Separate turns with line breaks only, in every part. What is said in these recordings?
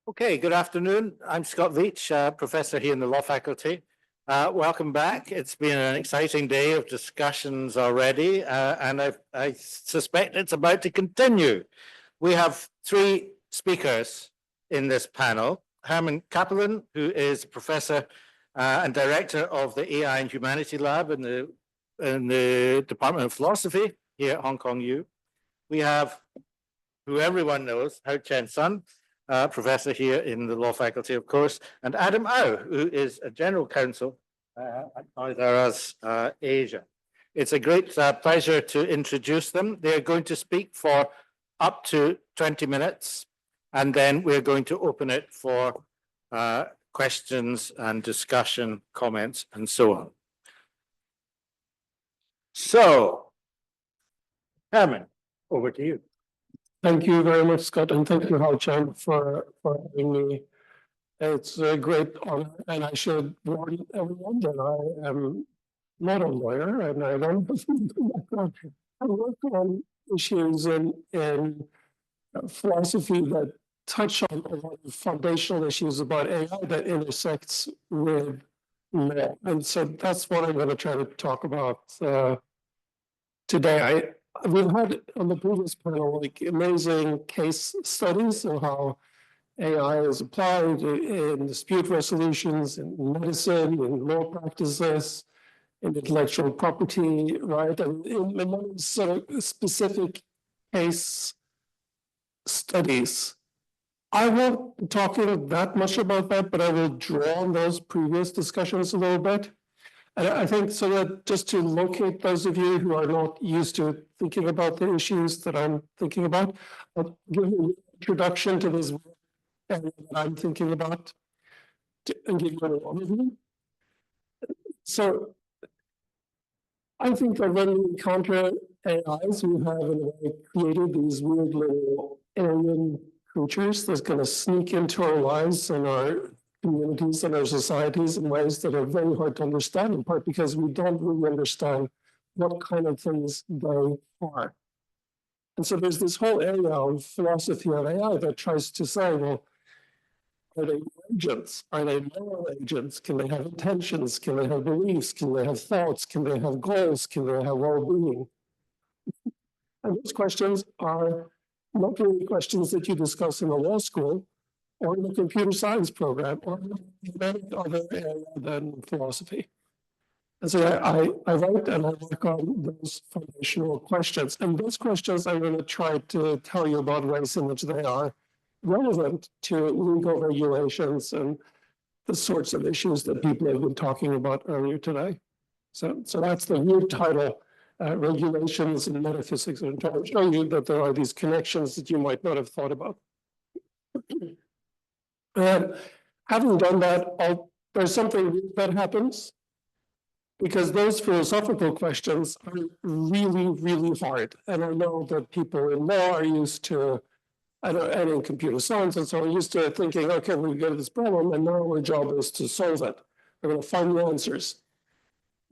Okay, good afternoon. I'm Scott Veitch, professor here in the law faculty. Welcome back. It's been an exciting day of discussions already, and I suspect it's about to continue. We have three speakers in this panel. Herman Cappelen, who is professor and director of the AI and Humanity Lab in the Department of Philosophy here at Hong Kong U. We have, who everyone knows, Haochen, professor here in the law faculty, of course, and Adam Au, who is a general counsel at Toys R Us Asia. It's a great pleasure to introduce them. They're going to speak for up to 20 minutes, and then we're going to open it for questions and discussion, comments, and so on. So, Herman, over to you.
Thank you very much, Scott, and thank you, Haochen, for having me. It's a great honor, and I should warn everyone that I am not a lawyer, and I don't I work on issues in philosophy that touch on a lot of foundational issues about AI that intersects with law. And so that's what I'm going to try to talk about today. We've had on the previous panel like amazing case studies of how AI is applied in dispute resolutions, in medicine, in law practices, in intellectual property, right? And in many sort of specific case studies. I won't be talking that much about that, but I will draw on those previous discussions a little bit. And I think so that just to locate those of you who are not used to thinking about the issues that I'm thinking about, I'll give you an introduction to this area that I'm thinking about and give you an overview. So I think that when we encounter AIs, we have in a way created these weird little alien creatures that's going to sneak into our lives and our communities and our societies in ways that are very hard to understand, in part because we don't really understand what kind of things they are. And so there's this whole area of philosophy of AI that tries to say, well, are they agents? Are they moral agents? Can they have intentions? Can they have beliefs? Can they have thoughts? Can they have goals? Can they have well-being? And those questions are not really questions that you discuss in a law school or in a computer science program, or in any other area than philosophy. And so I write and I work on those foundational questions. And those questions I'm going to try to tell you about ways in which they are relevant to legal regulations and the sorts of issues that people have been talking about earlier today. So that's the new title, Regulations and Metaphysics. And I'm trying to show you that there are these connections that you might not have thought about. And having done that, there's something that happens because those philosophical questions are really, really hard. And I know that people in law are used to, and in computer science and so on, used to thinking, okay, we get this problem and now our job is to solve it. We're going to find the answers.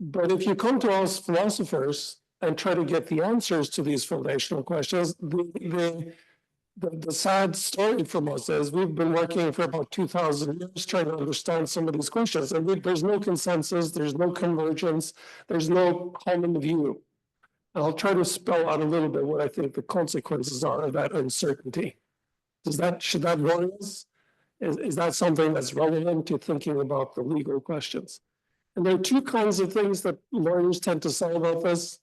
But if you come to us philosophers and try to get the answers to these foundational questions, the sad story from us is we've been working for about 2,000 years trying to understand some of these questions. And there's no consensus, there's no convergence, there's no common view. And I'll try to spell out a little bit what I think the consequences are of that uncertainty. Should that worry us? Is that something that's relevant to thinking about the legal questions? And there are two kinds of things that lawyers tend to say about this.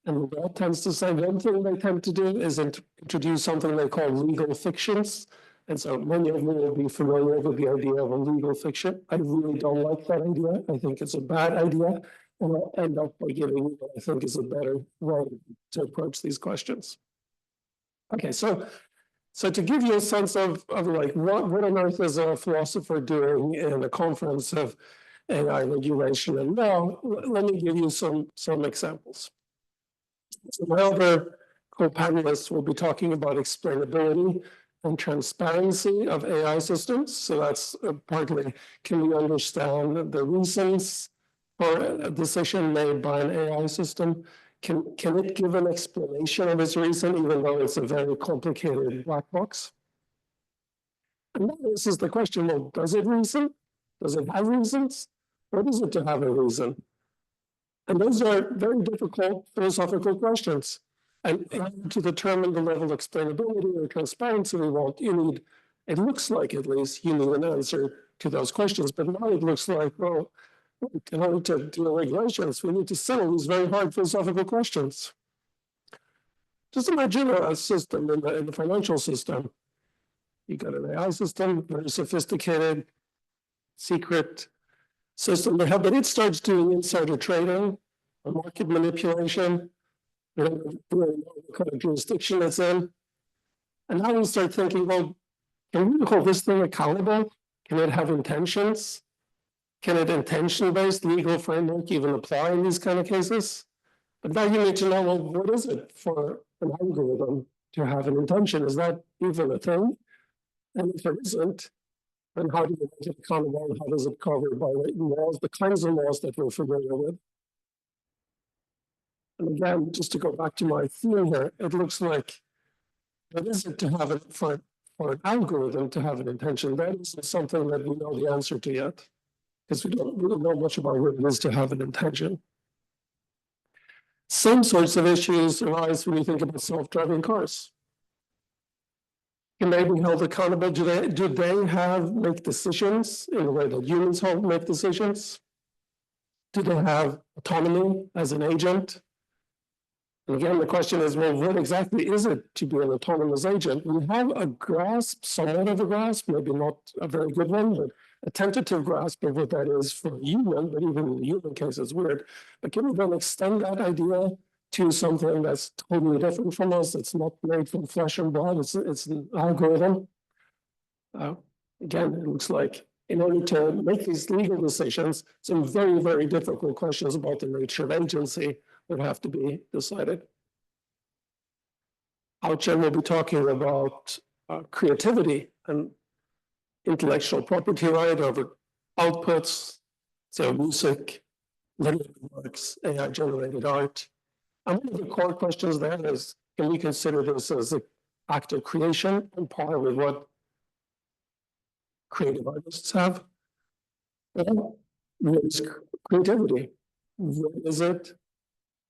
And the law tends to say one thing they tend to do is introduce something they call legal fictions. And so many of you will be familiar with the idea of a legal fiction. I really don't like that idea. I think it's a bad idea. And I'll end up by giving you what I think is a better way to approach these questions. Okay, so to give you a sense of like what on earth is a philosopher doing in a conference of AI regulation and law, let me give you some examples. So my other co-panelists will be talking about explainability and transparency of AI systems. So that's partly, can we understand the reasons for a decision made by an AI system? Can it give an explanation of its reason, even though it's a very complicated black box? And this is the question, well, does it reason? Does it have reasons? What is it to have a reason? And those are very difficult philosophical questions. And in order to determine the level of explainability or transparency we want, you need, it looks like at least, you need an answer to those questions. But now it looks like, well, in order to do regulations, we need to settle these very hard philosophical questions. Just imagine a system in the financial system. You got an AI system, very sophisticated, secret system they have, but it starts doing insider trading or market manipulation. We don't really know what kind of jurisdiction it's in. And now we start thinking, well, can we hold this thing accountable? Can it have intentions? Can an intention-based legal framework even apply in these kind of cases? But now you need to know, well, what is it for an algorithm to have an intention? Is that even a thing? And if it isn't, then how do you make it accountable and how does it cover by written laws, the kinds of laws that we're familiar with? And again, just to go back to my theme here, it looks like what is it to have it for an algorithm to have an intention? That isn't something that we know the answer to yet, because we don't really know much about what it is to have an intention. Same sorts of issues arise when you think about self-driving cars. Can they be held accountable? Do they make decisions in the way that humans make decisions? Do they have autonomy as an agent? And again, the question is, well, what exactly is it to be an autonomous agent? We have a grasp, somewhat of a grasp, maybe not a very good one, but a tentative grasp of what that is for a human, but even in the human case, it's weird. But can we then extend that idea to something that's totally different from us? It's not made from flesh and blood, it's an algorithm. Again, it looks like in order to make these legal decisions, some very, very difficult questions about the nature of agency would have to be decided. Haochen will be talking about creativity and intellectual property right over outputs, so music, literary works, AI-generated art. And one of the core questions there is, can we consider this as an act of creation on par with what creative artists have? Well, what is creativity? What is it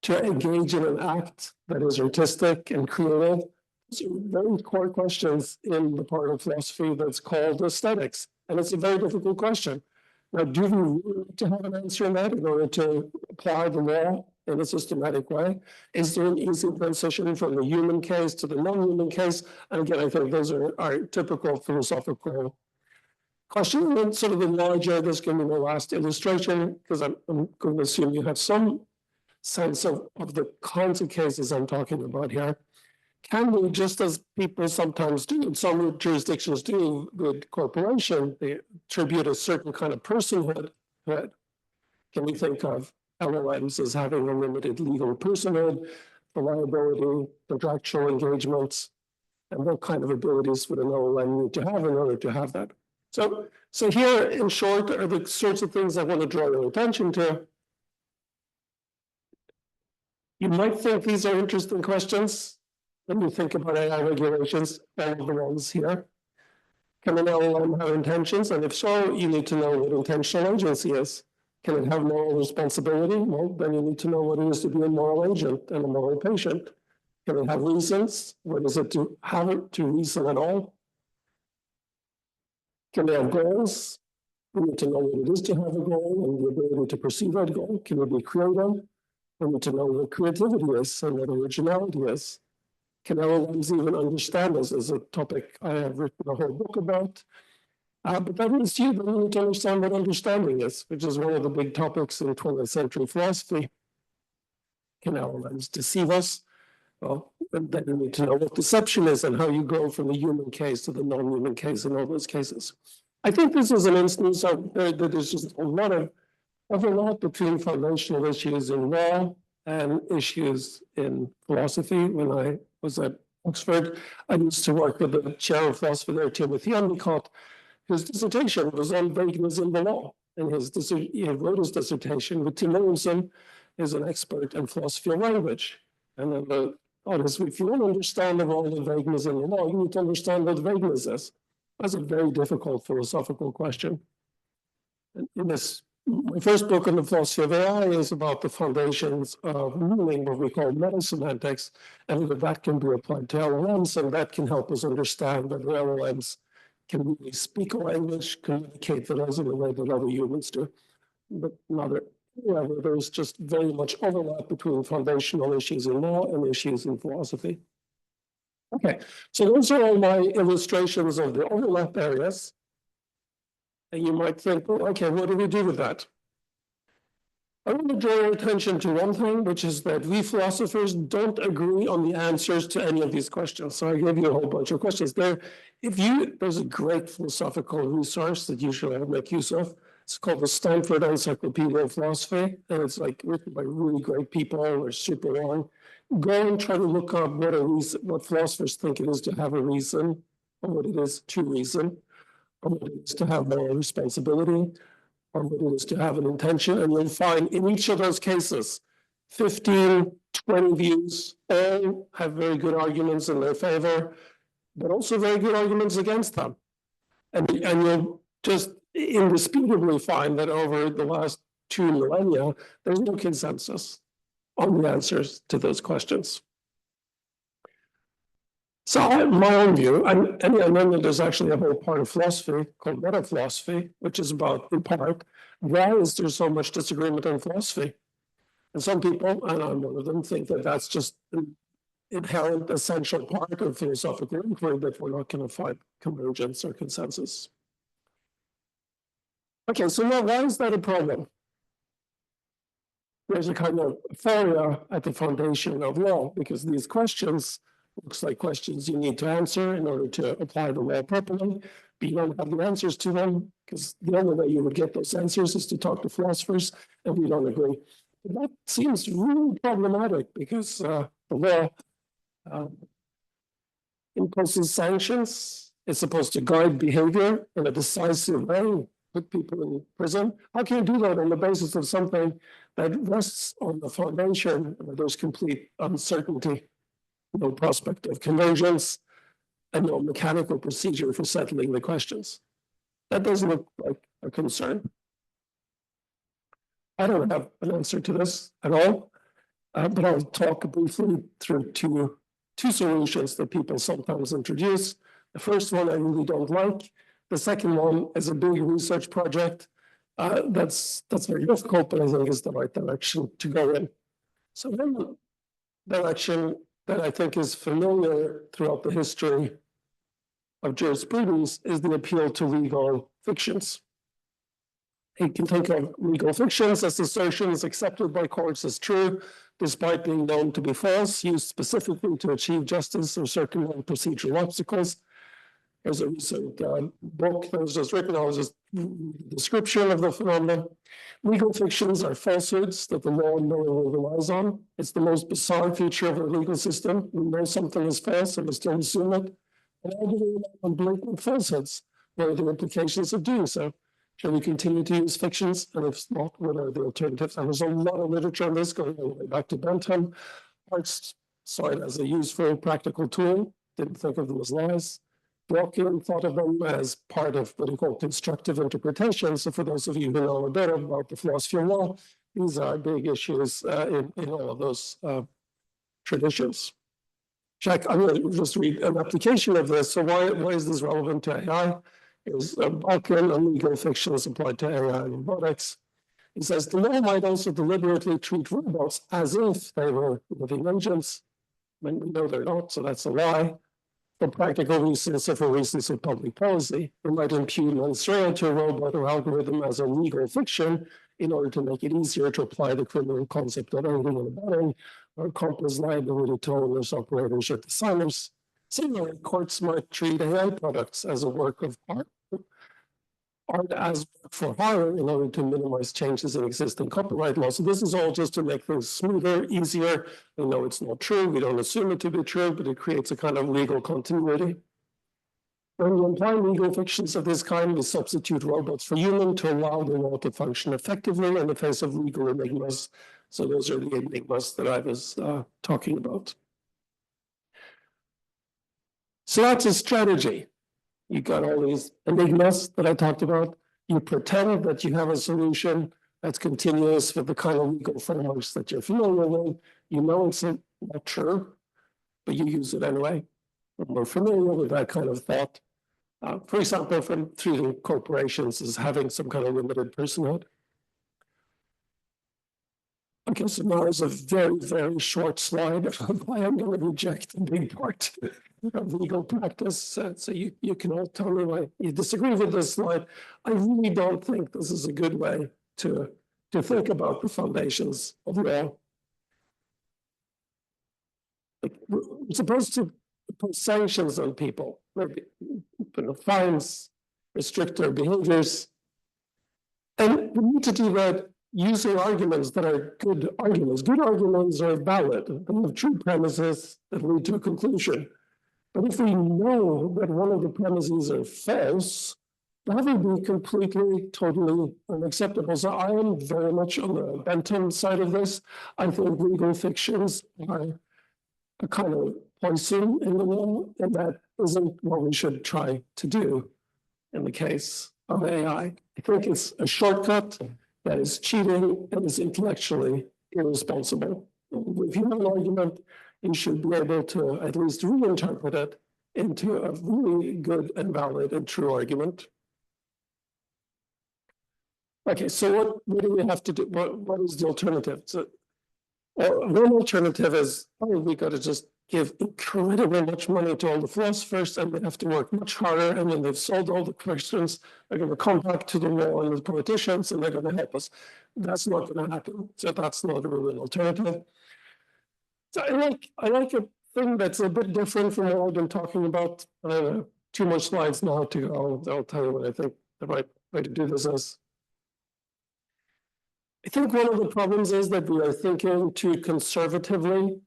to engage in an act that is artistic and creative? These are very core questions in the part of philosophy that's called aesthetics. And it's a very difficult question. Now, do we really need to have an answer in that in order to apply the law in a systematic way? Is there an easy transition from the human case to the non-human case? And again, I think those are typical philosophical questions. And sort of the larger, this can be my last illustration, because I'm going to assume you have some sense of the kinds of cases I'm talking about here. Can we, just as people sometimes do, and some jurisdictions do with corporation, they attribute a certain kind of personhood to it? Can we think of LLMs as having a limited legal personhood, the liability, contractual engagements, and what kind of abilities would an LLM need to have in order to have that? So here, in short, are the sorts of things I want to draw your attention to. You might think these are interesting questions when you think about AI regulations, all of the ones here. Can an LLM have intentions? And if so, you need to know what intentional agency is. Can it have moral responsibility? Well, then you need to know what it is to be a moral agent and a moral patient. Can it have reasons? What is it to have it to reason at all? Can they have goals? We need to know what it is to have a goal and the ability to pursue that goal. Can it be creative? We need to know what creativity is and what originality is. Can LLMs even understand this as a topic I have written a whole book about? But that means you need to understand what understanding is, which is one of the big topics in 20th century philosophy. Can LLMs deceive us? Well, then you need to know what deception is and how you go from the human case to the non-human case in all those cases. I think this is an instance of that there's just a lot of overlap between foundational issues in law and issues in philosophy. When I was at Oxford, I used to work with the chair of philosophy there, Timothy Endicott. His dissertation was on vagueness in the law. And he wrote his dissertation with Tim Williamson, who's an expert in philosophy of language. And then the thought is, if you want to understand the role of vagueness in the law, you need to understand what vagueness is. That's a very difficult philosophical question. In this, my first book on the philosophy of AI is about the foundations of meaning, what we call meta-semantics, and that can be applied to LLMs, and that can help us understand that LLMs can really speak our language, communicate with us in a way that other humans do. But there's just very much overlap between foundational issues in law and issues in philosophy. Okay, so those are all my illustrations of the overlap areas. And you might think, well, okay, what do we do with that? I want to draw your attention to one thing, which is that we philosophers don't agree on the answers to any of these questions. So I gave you a whole bunch of questions there. There's a great philosophical resource that you should make use of. It's called the Stanford Encyclopedia of Philosophy, and it's like written by really great people. Or super long. Go and try to look up what philosophers think it is to have a reason, or what it is to reason, or what it is to have moral responsibility, or what it is to have an intention. And you'll find in each of those cases, 15, 20 views, all have very good arguments in their favor, but also very good arguments against them. And you'll just indisputably find that over the last 2 millennia, there's no consensus on the answers to those questions. So I have my own view, and then there's actually a whole part of philosophy called metaphilosophy, which is about, in part, why is there so much disagreement in philosophy? And some people, and I'm one of them, think that that's just an inherent, essential part of philosophical inquiry, that we're not going to find convergence or consensus. Okay, so now why is that a problem? There's a kind of euphoria at the foundation of law, because these questions looks like questions you need to answer in order to apply the law properly, but you don't have the answers to them, because the only way you would get those answers is to talk to philosophers, and we don't agree. And that seems really problematic, because the law imposes sanctions. It's supposed to guide behavior in a decisive way, put people in prison. How can you do that on the basis of something that rests on the foundation where there's complete uncertainty, no prospect of convergence, and no mechanical procedure for settling the questions? That doesn't look like a concern. I don't have an answer to this at all, but I'll talk briefly through two solutions that people sometimes introduce. The first one I really don't like. The second one is a big research project that's very difficult, but I think is the right direction to go in. So one direction that I think is familiar throughout the history of jurisprudence is the appeal to legal fictions. You can think of legal fictions as assertions accepted by courts as true, despite being known to be false, used specifically to achieve justice or circumvent procedural obstacles. There's a recent book that was just written. I was just description of the phenomenon. Legal fictions are falsehoods that the law knowingly relies on. It's the most bizarre feature of our legal system. We know something is false and we still assume it. And how do we rely on blatant falsehoods? What are the implications of doing so? Shall we continue to use fictions? And if not, what are the alternatives? And there's a lot of literature on this going all the way back to Bentham. Parts saw it as a useful, practical tool, didn't think of them as lies. Dworkin thought of them as part of what he called constructive interpretation. So for those of you who know a bit about the philosophy of law, these are big issues in all of those traditions. Jack, I'm going to just read an application of this. So why is this relevant to AI? Is Dworkin on legal fictions applied to AI and robotics? He says the law might also deliberately treat robots as if they were living agents, when we know they're not, so that's a lie. For practical reasons or for reasons of public policy, we might impute mens rea to a robot or algorithm as a legal fiction in order to make it easier to apply the criminal concept of aiding and abetting or accomplice liability to owners, operators, or designers. Similarly, courts might treat AI products as a work of art as for hire in order to minimize changes in existing copyright law. So this is all just to make things smoother, easier. We know it's not true. We don't assume it to be true, but it creates a kind of legal continuity. When we apply legal fictions of this kind, we substitute robots for human to allow the law to function effectively in the face of legal enigmas. So those are the enigmas that I was talking about. So that's a strategy. You got all these enigmas that I talked about. You pretend that you have a solution that's continuous with the kind of legal frameworks that you're familiar with. You know it's not true, but you use it anyway. We're familiar with that kind of thought. For example, from treating corporations as having some kind of limited personhood. Okay, so now is a very, very short slide of why I'm going to reject a big part of legal practice. So you can all tell me why you disagree with this slide. I really don't think this is a good way to think about the foundations of law. Like, we're supposed to put sanctions on people, maybe fines, restrict their behaviors. And we need to do that using arguments that are good arguments. Good arguments are valid. They have true premises that lead to a conclusion. But if we know that one of the premises are false, that would be completely, totally unacceptable. So I am very much on the Bentham side of this. I think legal fictions are a kind of poison in the law, and that isn't what we should try to do in the case of AI. I think it's a shortcut that is cheating and is intellectually irresponsible. If you have an argument, you should be able to at least reinterpret it into a really good and valid and true argument. Okay, so what do we have to do? What is the alternative? So, one alternative is, we got to just give incredibly much money to all the philosophers, and they have to work much harder, and when they've solved all the questions, they're going to come back to the law and the politicians, and they're going to help us. That's not going to happen. So that's not really an alternative. So I like a thing that's a bit different from what I've been talking about. I have 2 more slides now to go. I'll tell you what I think the right way to do this is. I think one of the problems is that we are thinking too conservatively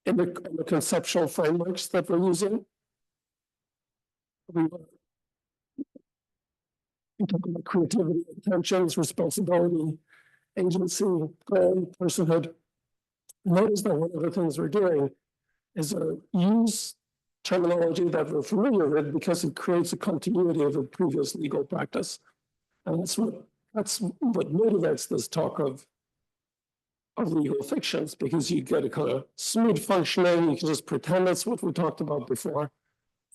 in the conceptual frameworks that we're using. We talk about creativity, intentions, responsibility, agency, personhood. Notice that one of the things we're doing is use terminology that we're familiar with because it creates a continuity of a previous legal practice. And that's what motivates this talk of legal fictions, because you get a kind of smooth functioning, you can just pretend that's what we talked about before. I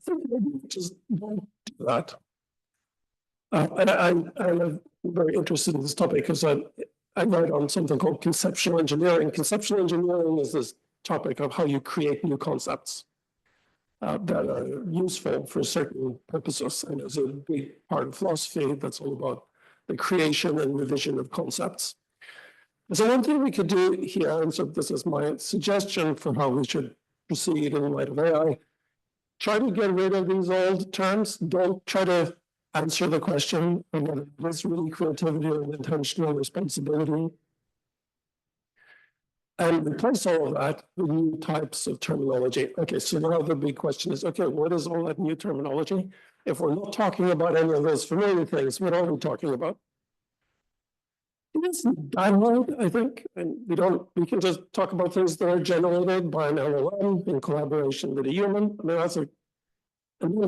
think maybe we just don't do that. And I'm very interested in this topic because I write on something called conceptual engineering. Conceptual engineering is this topic of how you create new concepts that are useful for certain purposes. And there's a big part of philosophy that's all about the creation and revision of concepts. So one thing we could do here, and so this is my suggestion for how we should proceed in light of AI, try to get rid of these old terms. Don't try to answer the question of whether it's really creativity or intentional responsibility. And replace all of that with new types of terminology. Okay, so now the big question is, okay, what is all that new terminology? If we're not talking about any of those familiar things, what are we talking about? It isn't that hard, I think. And we can just talk about things that are generated by an LLM in collaboration with a human. I mean, and we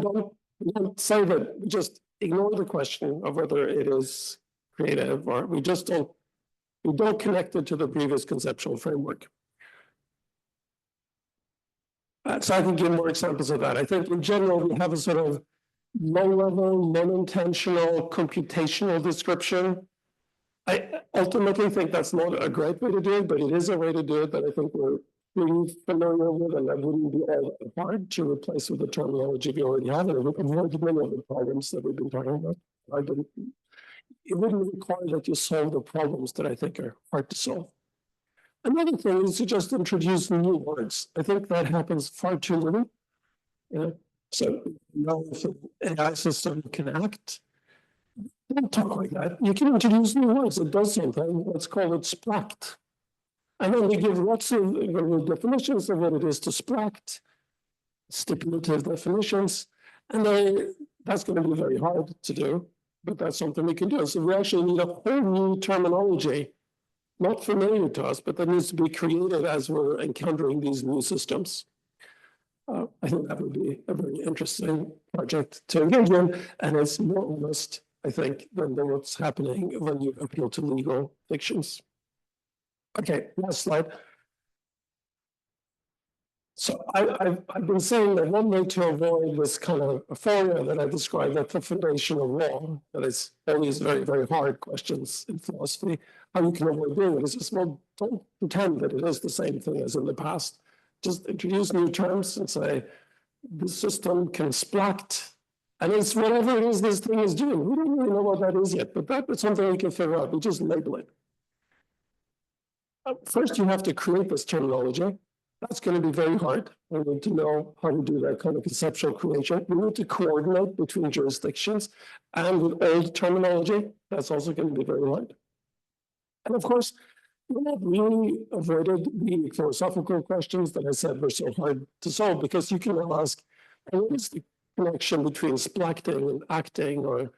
don't say that, we just ignore the question of whether it is creative, or we don't connect it to the previous conceptual framework. So I can give more examples of that. I think in general, we have a sort of low-level, non-intentional, computational description. I ultimately think that's not a great way to do it, but it is a way to do it that I think we're really familiar with, and that wouldn't be all that hard to replace with the terminology we already have, and it would avoid many of the problems that we've been talking about. It wouldn't require that you solve the problems that I think are hard to solve. Another thing is to just introduce new words. I think that happens far too little. So now if an AI system can act, don't talk like that. You can introduce new words. It does something. Let's call it splacked. And then we give lots of definitions of what it is to splacked, stipulative definitions. And that's going to be very hard to do, but that's something we can do. So we actually need a whole new terminology, not familiar to us, but that needs to be created as we're encountering these new systems. I think that would be a very interesting project to engage in, and it's more honest, I think, than what's happening when you appeal to legal fictions. Okay, last slide. So I've been saying that one way to avoid this kind of euphoria that I described at the foundation of law, that is always very, very hard questions in philosophy, how you can avoid doing it is just, well, don't pretend that it is the same thing as in the past. Just introduce new terms and say, the system can splact, and it's whatever it is this thing is doing. We don't really know what that is yet, but that's something we can figure out. We just label it. First, you have to create this terminology. That's going to be very hard. We need to know how to do that kind of conceptual creation. We need to coordinate between jurisdictions and with old terminology. That's also going to be very hard. And of course, we have really avoided the philosophical questions that I said were so hard to solve, because you can now ask, what is the connection between splacting and acting, or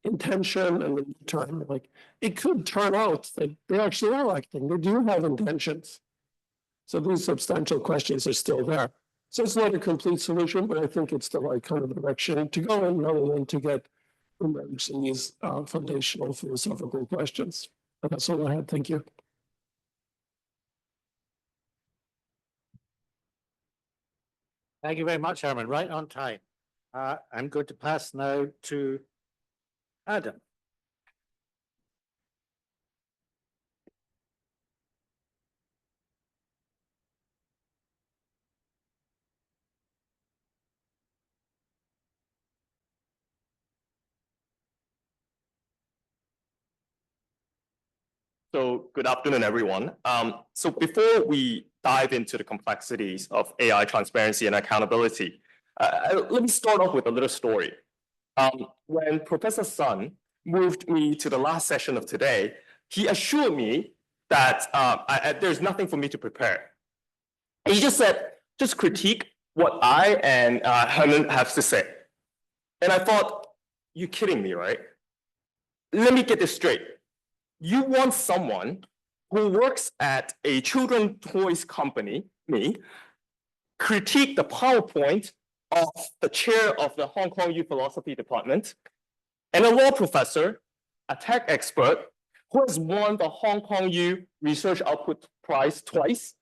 intention and the term? Like, it could turn out that they actually are acting. They do have intentions. So these substantial questions are still there. So it's not a complete solution, but I think it's the right kind of direction to go in, rather than to get immersed in these foundational philosophical questions. And that's all I had. Thank you.
Thank you very much, Herman. Right on time. I'm going to pass now to Adam.
So good afternoon, everyone. So before we dive into the complexities of AI transparency and accountability, let me start off with a little story. When Professor Sun moved me to the last session of today, he assured me that there's nothing for me to prepare. He just said, just critique what I and Herman have to say. And I thought, you're kidding me, right? Let me get this straight. You want someone who works at a children's toys company, me, critique the PowerPoint of the chair of the Hong Kong U Philosophy Department, and a law professor, a tech expert, who has won the Hong Kong U Research Output Prize twice,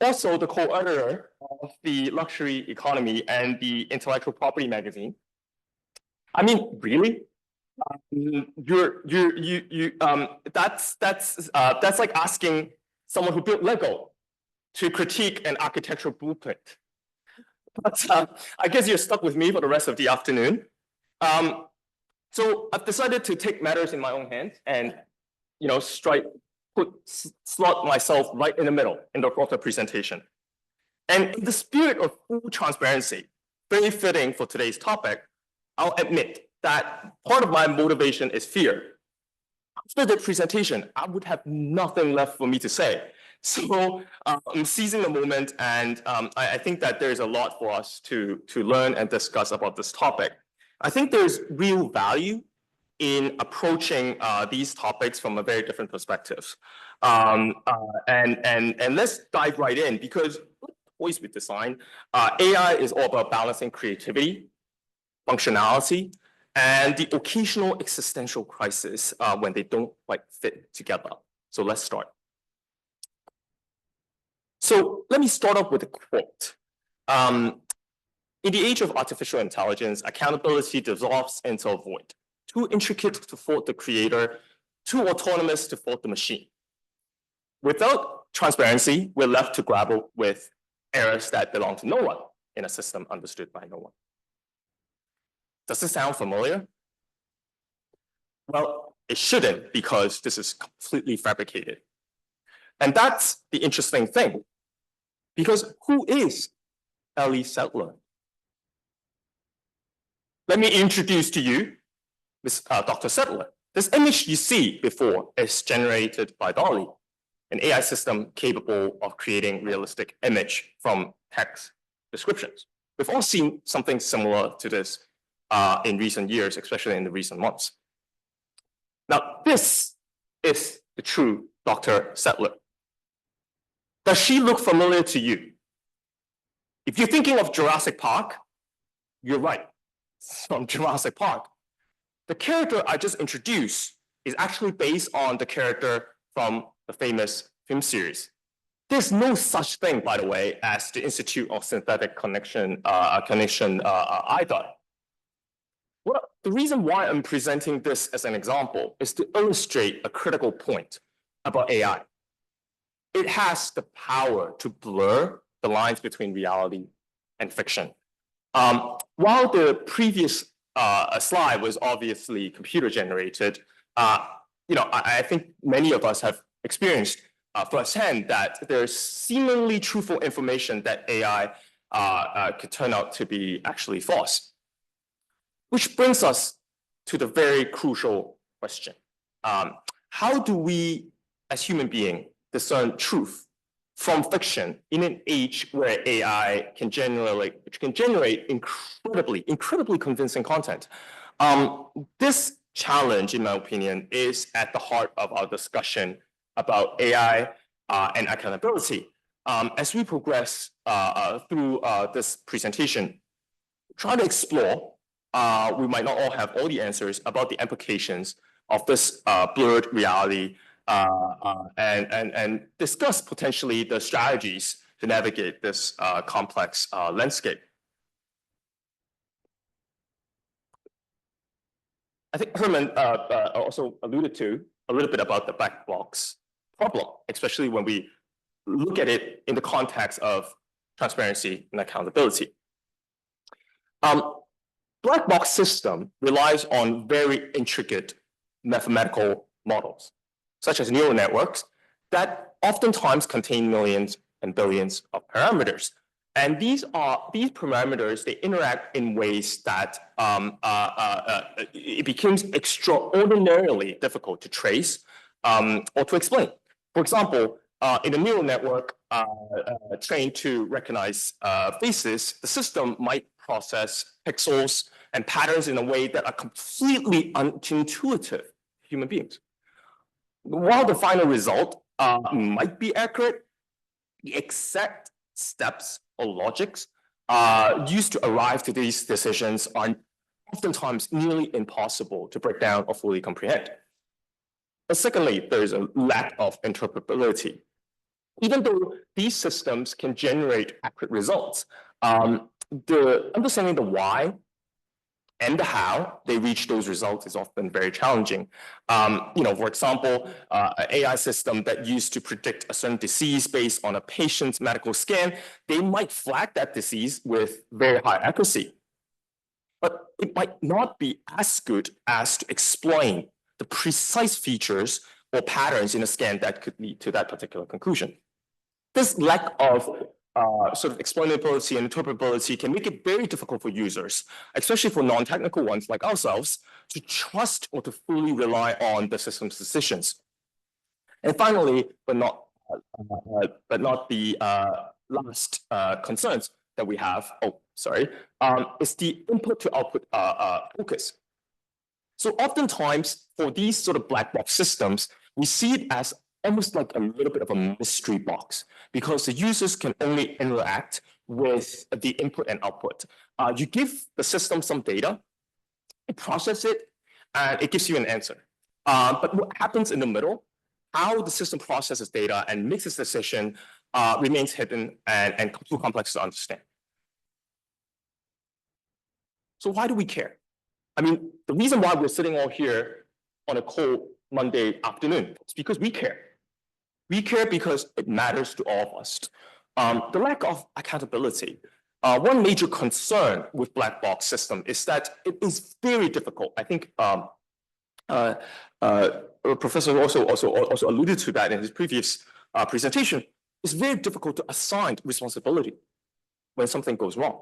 also the co-editor of the Luxury Economy and the Intellectual Property magazine. I mean, really? That's like asking someone who built Lego to critique an architectural blueprint. But I guess you're stuck with me for the rest of the afternoon. So I've decided to take matters in my own hands and, slot myself right in the middle in the author presentation. And in the spirit of full transparency, very fitting for today's topic, I'll admit that part of my motivation is fear. After the presentation, I would have nothing left for me to say. So I'm seizing the moment, and I think that there's a lot for us to learn and discuss about this topic. I think there's real value in approaching these topics from a very different perspectives. And let's dive right in, because toys with design, AI is all about balancing creativity, functionality, and the occasional existential crisis when they don't quite fit together. So let's start. So let me start off with a quote. In the age of artificial intelligence, accountability dissolves into a void, too intricate to fault the creator, too autonomous to fault the machine. Without transparency, we're left to grapple with errors that belong to no one in a system understood by no one. Does this sound familiar? Well, it shouldn't, because this is completely fabricated. And that's the interesting thing, because who is Ellie Sattler? Let me introduce to you Dr. Sattler. This image you see before is generated by DALL-E, an AI system capable of creating realistic image from text descriptions. We've all seen something similar to this in recent years, especially in the recent months. Now, this is the true Dr. Sattler. Does she look familiar to you? If you're thinking of Jurassic Park, you're right. It's from Jurassic Park. The character I just introduced is actually based on the character from the famous film series. There's no such thing, by the way, as the Institute of Synthetic Cognition either. Well, the reason why I'm presenting this as an example is to illustrate a critical point about AI. It has the power to blur the lines between reality and fiction. While the previous slide was obviously computer generated, I think many of us have experienced firsthand that there's seemingly truthful information that AI could turn out to be actually false. Which brings us to the very crucial question. How do we, as human beings, discern truth from fiction in an age where AI can generate incredibly convincing content? This challenge, in my opinion, is at the heart of our discussion about AI and accountability. As we progress through this presentation, try to explore, we might not all have all the answers about the implications of this blurred reality and discuss potentially the strategies to navigate this complex landscape. I think Herman also alluded to a little bit about the black box problem, especially when we look at it in the context of transparency and accountability. Black box system relies on very intricate mathematical models, such as neural networks, that oftentimes contain millions and billions of parameters. And these parameters, they interact in ways that it becomes extraordinarily difficult to trace or to explain. For example, in a neural network trained to recognize faces, the system might process pixels and patterns in a way that are completely unintuitive to human beings. While the final result might be accurate, the exact steps or logics used to arrive to these decisions are oftentimes nearly impossible to break down or fully comprehend. But secondly, there is a lack of interpretability. Even though these systems can generate accurate results, the understanding the why and the how they reach those results is often very challenging. For example, an AI system that used to predict a certain disease based on a patient's medical scan, they might flag that disease with very high accuracy. But it might not be as good as to explain the precise features or patterns in a scan that could lead to that particular conclusion. This lack of sort of explainability and interpretability can make it very difficult for users, especially for non-technical ones like ourselves, to trust or to fully rely on the system's decisions. And finally, but not the last concerns that we have, is the input to output focus. So oftentimes for these sort of black box systems, we see it as almost like a little bit of a mystery box because the users can only interact with the input and output. You give the system some data, it processes it, and it gives you an answer. But what happens in the middle, how the system processes data and makes its decision remains hidden and too complex to understand. So why do we care? I mean, the reason why we're sitting all here on a cold Monday afternoon is because we care. We care because it matters to all of us. The lack of accountability. One major concern with black box system is that it is very difficult. I think Professor also alluded to that in his previous presentation. It's very difficult to assign responsibility when something goes wrong.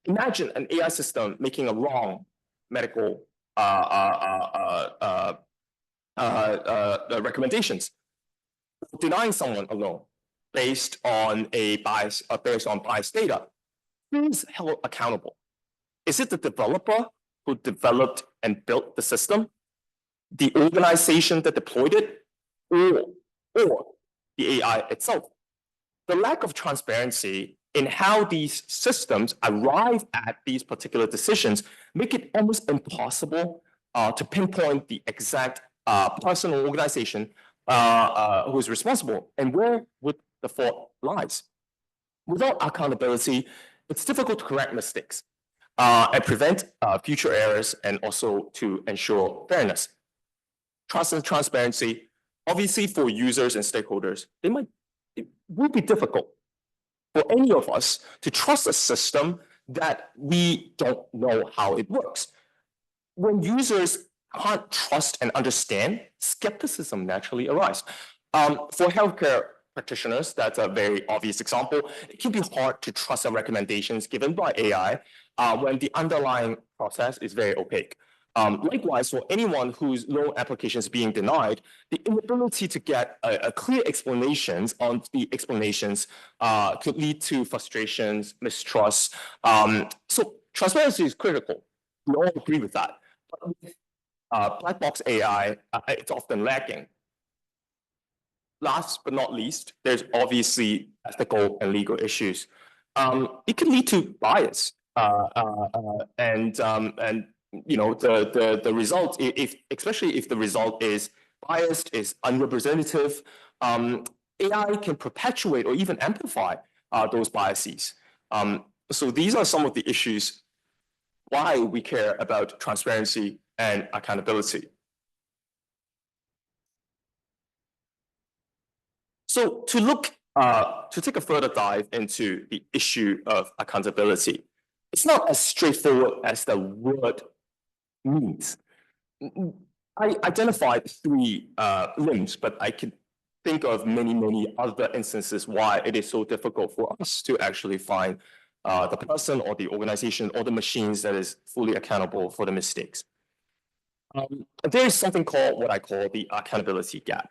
Imagine an AI system making a wrong medical recommendations, denying someone a loan based on biased data. Who is held accountable? Is it the developer who developed and built the system, the organization that deployed it, or the AI itself? The lack of transparency in how these systems arrive at these particular decisions make it almost impossible to pinpoint the exact person or organization who is responsible and where would the fault lies. Without accountability, it's difficult to correct mistakes and prevent future errors, and also to ensure fairness. Trust and transparency, obviously for users and stakeholders, it will be difficult for any of us to trust a system that we don't know how it works. When users can't trust and understand, skepticism naturally arises. For healthcare practitioners, that's a very obvious example. It can be hard to trust the recommendations given by AI when the underlying process is very opaque. Likewise, for anyone whose loan application is being denied, the inability to get a clear explanations on the explanations could lead to frustrations, mistrust. So transparency is critical. We all agree with that. But with black box AI, it's often lacking. Last but not least, there's obviously ethical and legal issues. It can lead to bias, and you know the result, especially if the result is biased, is unrepresentative, AI can perpetuate or even amplify those biases. So these are some of the issues why we care about transparency and accountability. So to take a further dive into the issue of accountability, it's not as straightforward as the word means. I identified three limbs, but I can think of many other instances why it is so difficult for us to actually find the person or the organization or the machines that is fully accountable for the mistakes. There is something called what I call the accountability gap.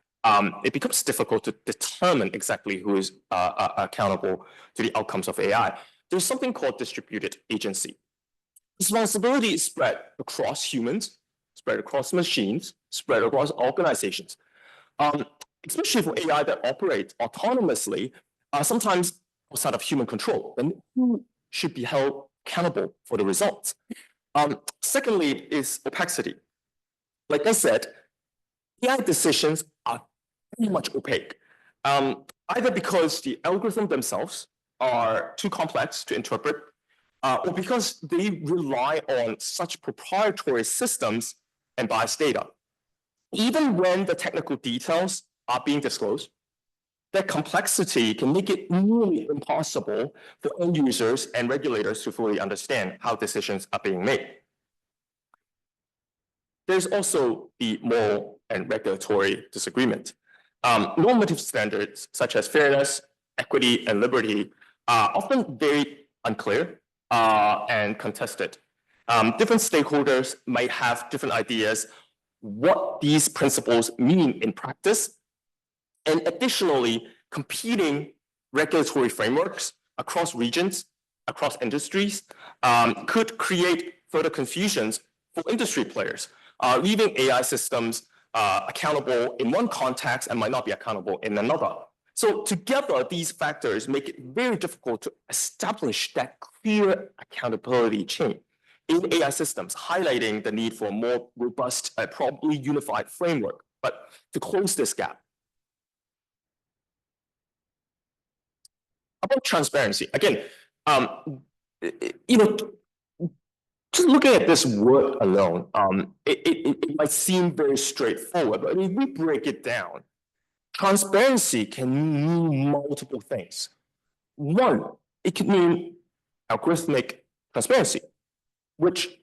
It becomes difficult to determine exactly who is accountable to the outcomes of AI. There's something called distributed agency. Responsibility is spread across humans, spread across machines, spread across organizations. Especially for AI that operates autonomously, sometimes outside of human control, then who should be held accountable for the results? Secondly is opacity. Like I said, AI decisions are very much opaque, either because the algorithms themselves are too complex to interpret, or because they rely on such proprietary systems and biased data. Even when the technical details are being disclosed, that complexity can make it nearly impossible for end users and regulators to fully understand how decisions are being made. There's also the moral and regulatory disagreement. Normative standards such as fairness, equity, and liberty are often very unclear and contested. Different stakeholders might have different ideas what these principles mean in practice. And additionally, competing regulatory frameworks across regions, across industries, could create further confusions for industry players, leaving AI systems accountable in one context and might not be accountable in another. So together, these factors make it very difficult to establish that clear accountability chain in AI systems, highlighting the need for a more robust, probably unified framework, but to close this gap. About transparency, again, you know, just looking at this word alone, it might seem very straightforward, but if we break it down, transparency can mean multiple things. One, it can mean algorithmic transparency, which,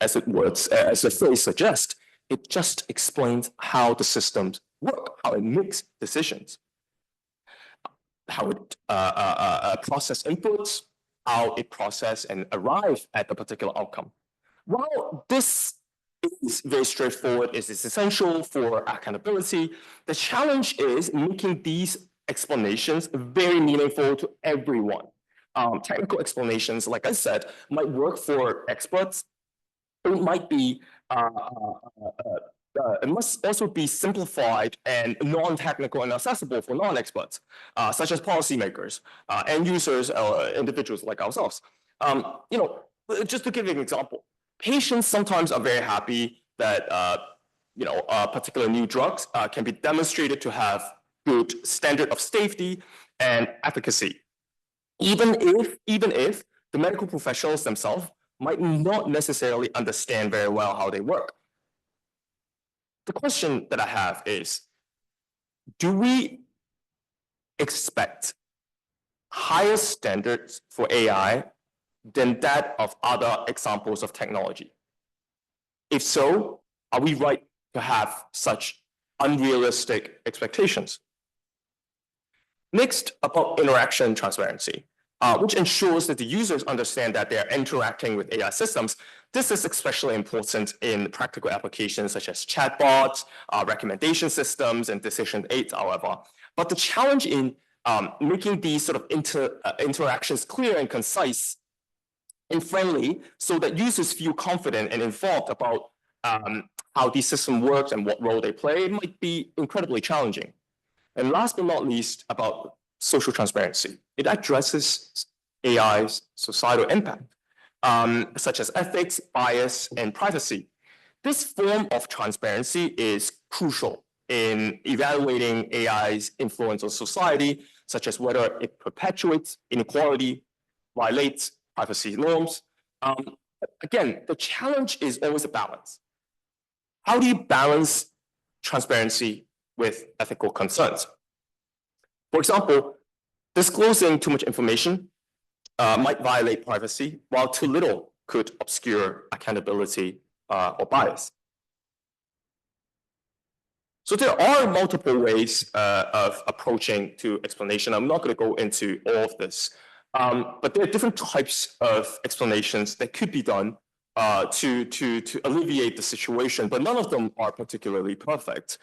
as the phrase suggests, it just explains how the systems work, how it makes decisions, how it processes inputs, how it processes and arrive at the particular outcome. While this is very straightforward, it is essential for accountability, the challenge is making these explanations very meaningful to everyone. Technical explanations, like I said, might work for experts. It might be it must also be simplified and non-technical and accessible for non-experts, such as policymakers, end users, or individuals like ourselves. You know, just to give you an example, patients sometimes are very happy that particular new drugs can be demonstrated to have good standard of safety and efficacy, even if the medical professionals themselves might not necessarily understand very well how they work. The question that I have is, do we expect higher standards for AI than that of other examples of technology? If so, are we right to have such unrealistic expectations? Next, about interaction transparency, which ensures that the users understand that they're interacting with AI systems. This is especially important in practical applications such as chatbots, recommendation systems, and decision aids, however. But the challenge in making these sort of interactions clear and concise and friendly so that users feel confident and informed about how the system works and what role they play might be incredibly challenging. And last but not least, about social transparency. It addresses AI's societal impact, such as ethics, bias, and privacy. This form of transparency is crucial in evaluating AI's influence on society, such as whether it perpetuates inequality, violates privacy norms. Again, the challenge is always a balance. How do you balance transparency with ethical concerns? For example, disclosing too much information might violate privacy, while too little could obscure accountability or bias. So there are multiple ways of approaching to explanation. I'm not going to go into all of this, but there are different types of explanations that could be done to alleviate the situation, but none of them are particularly perfect.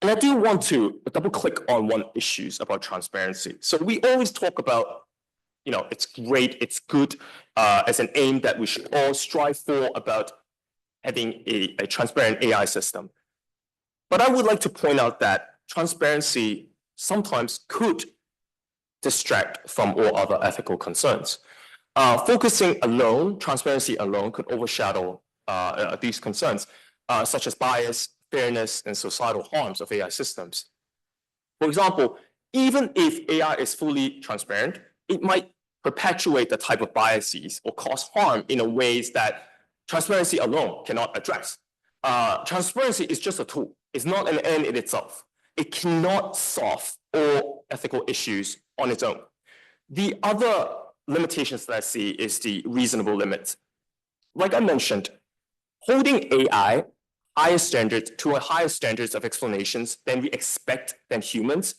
And I do want to double click on one issue about transparency. So we always talk about, it's great, it's good as an aim that we should all strive for about having a transparent AI system. But I would like to point out that transparency sometimes could distract from all other ethical concerns. Transparency alone could overshadow these concerns, such as bias, fairness, and societal harms of AI systems. For example, even if AI is fully transparent, it might perpetuate the type of biases or cause harm in a ways that transparency alone cannot address. Transparency is just a tool. It's not an end in itself. It cannot solve all ethical issues on its own. The other limitations that I see is the reasonable limits. Like I mentioned, holding AI higher standards to a higher standards of explanations than we expect than humans,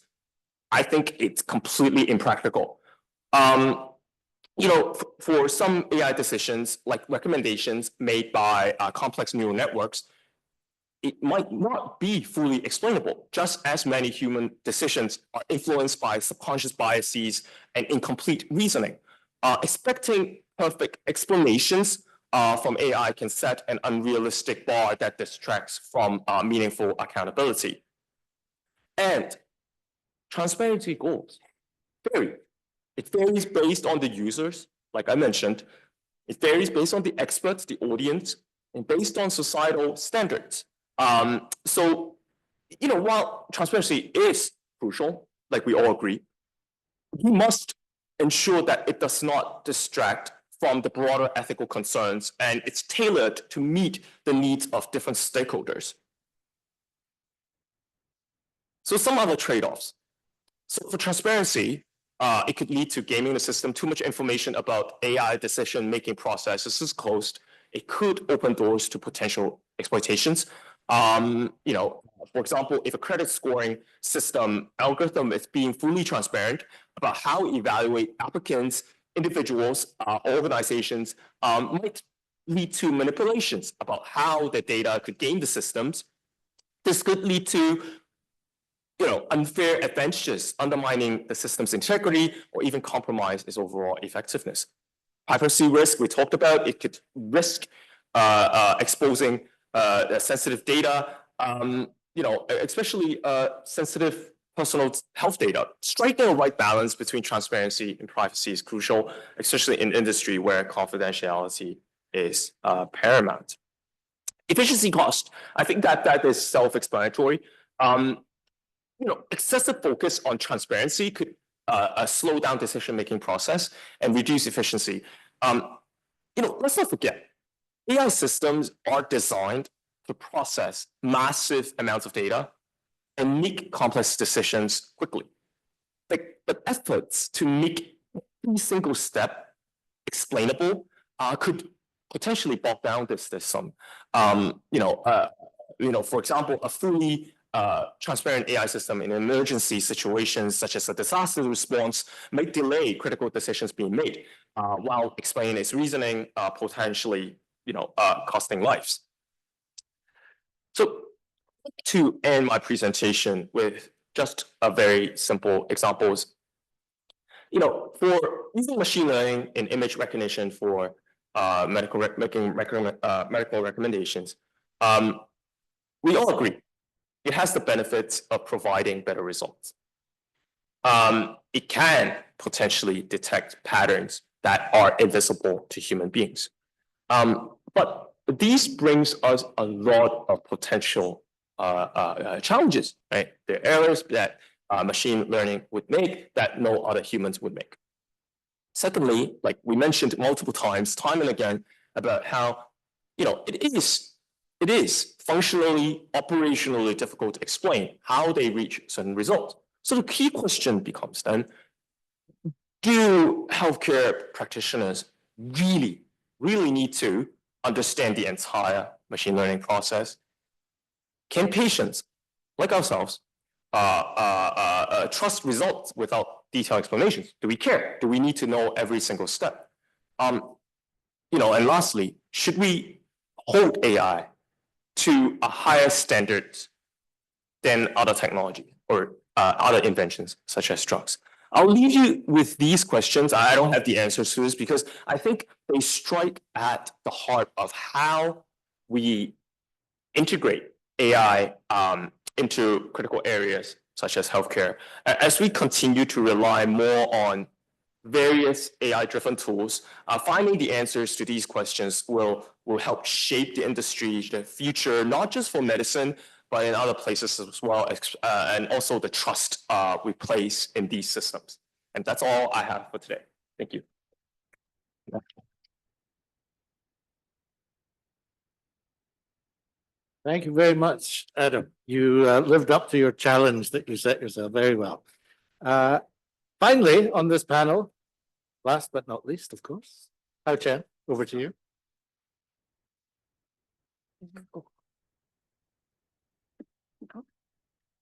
I think it's completely impractical. For some AI decisions, like recommendations made by complex neural networks, it might not be fully explainable, just as many human decisions are influenced by subconscious biases and incomplete reasoning. Expecting perfect explanations from AI can set an unrealistic bar that distracts from meaningful accountability. And transparency goals vary. It varies based on the users, like I mentioned. It varies based on the experts, the audience, and based on societal standards. While transparency is crucial, like we all agree, we must ensure that it does not distract from the broader ethical concerns, and it's tailored to meet the needs of different stakeholders. So some other trade-offs. So for transparency, it could lead to gaming the system. Too much information about AI decision-making processes is closed. It could open doors to potential exploitations. For example, if a credit scoring system algorithm is being fully transparent about how it evaluate applicants, individuals, organizations, might lead to manipulations about how the data could game the systems. This could lead to unfair advantages, undermining the system's integrity or even compromise its overall effectiveness. Privacy risk, we talked about, it could risk exposing sensitive data, especially sensitive personal health data. Striking a right balance between transparency and privacy is crucial, especially in industry where confidentiality is paramount. Efficiency cost, I think that is self-explanatory. Excessive focus on transparency could slow down decision-making process and reduce efficiency. Let's not forget, AI systems are designed to process massive amounts of data and make complex decisions quickly. But efforts to make every single step explainable could potentially bog down this system. For example, a fully transparent AI system in emergency situations such as a disaster response may delay critical decisions being made while explaining its reasoning, potentially costing lives. So to end my presentation with just a very simple examples, for using machine learning in image recognition for medical recommendations, we all agree it has the benefits of providing better results. It can potentially detect patterns that are invisible to human beings. But these brings us a lot of potential challenges, right? There are errors that machine learning would make that no other humans would make. Secondly, like we mentioned multiple times, time and again, about how it is functionally, operationally difficult to explain how they reach certain results. So the key question becomes then, do healthcare practitioners really need to understand the entire machine learning process? Can patients, like ourselves, trust results without detailed explanations? Do we care? Do we need to know every single step? And lastly, should we hold AI to a higher standard than other technology or other inventions such as drugs? I'll leave you with these questions. I don't have the answers to this because I think they strike at the heart of how we integrate AI into critical areas such as healthcare. As we continue to rely more on various AI-driven tools, finding the answers to these questions will help shape the industry, the future, not just for medicine, but in other places as well, and also the trust we place in these systems. And that's all I have for today. Thank you.
Thank you very much, Adam. You lived up to your challenge that you set yourself very well. Finally, on this panel, last but not least, of course, Haochen, over to you.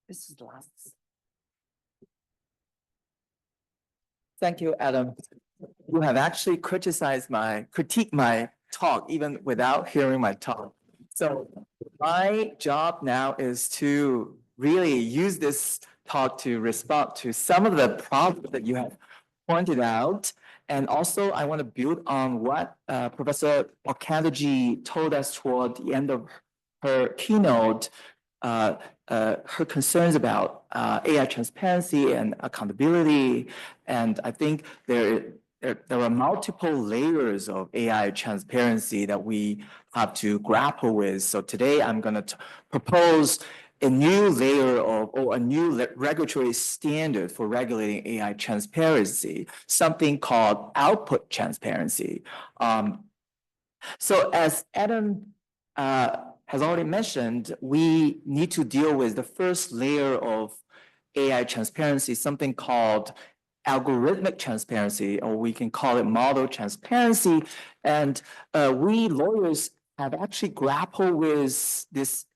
This is the last. Thank you, Adam. You have actually critiqued my talk even without hearing my talk. So my job now is to really use this talk to respond to some of the problems that you have pointed out. And also I want to build on what Professor Okadaji told us toward the end of her keynote, her concerns about AI transparency and accountability. And I think there are multiple layers of AI transparency that we have to grapple with. So today I'm going to propose a new layer or a new regulatory standard for regulating AI transparency, something called output transparency. So as Adam has already mentioned, we need to deal with the first layer of AI transparency, something called algorithmic transparency, or we can call it model transparency. And we lawyers have actually grappled with this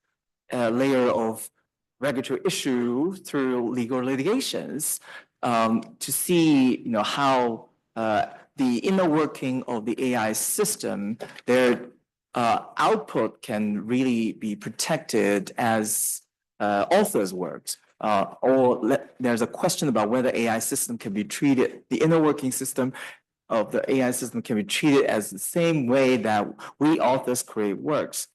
layer of regulatory issue through legal litigations to see how the inner working of the AI system, their output can really be protected as authors' works. Or there's a question about whether AI system can be treated, the inner working system of the AI system can be treated as the same way that we authors create works.